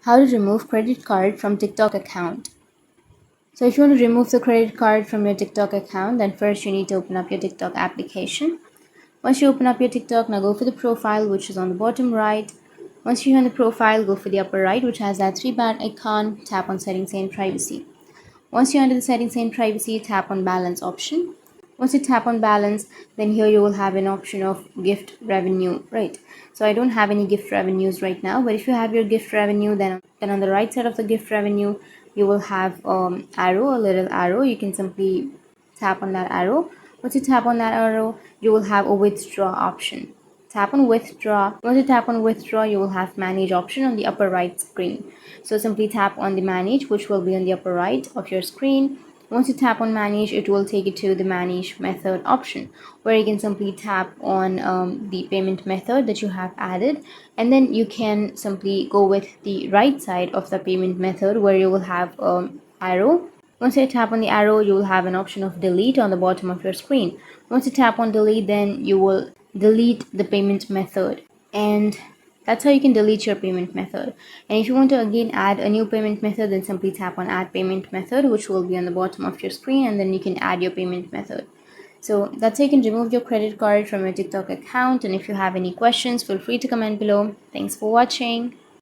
How to remove credit card from TikTok account. So if you want to remove the credit card from your TikTok account, then first you need to open up your TikTok application. Once you open up your TikTok, now go for the profile, which is on the bottom right. Once you're on the profile, go for the upper right, which has that three-bar icon. Tap on settings and privacy. Once you're under the settings and privacy, tap on balance option. Once you tap on balance, then here you will have an option of gift revenue, right? So I don't have any gift revenues right now, but if you have your gift revenue, then on the right side of the gift revenue, you will have arrow, a little arrow. You can simply tap on that arrow. Once you tap on that arrow, you will have a withdraw option. Tap on withdraw. Once you tap on withdraw, you will have manage option on the upper right screen. So simply tap on the manage, which will be on the upper right of your screen. Once you tap on manage, it will take you to the manage method option, where you can simply tap on the payment method that you have added, and then you can simply go with the right side of the payment method, where you will have arrow. Once you tap on the arrow, you will have an option of delete on the bottom of your screen. Once you tap on delete, then you will delete the payment method, and that's how you can delete your payment method. And if you want to again add a new payment method, then simply tap on add payment method, which will be on the bottom of your screen, and then you can add your payment method. So that's how you can remove your credit card from your TikTok account. And if you have any questions, feel free to comment below. Thanks for watching.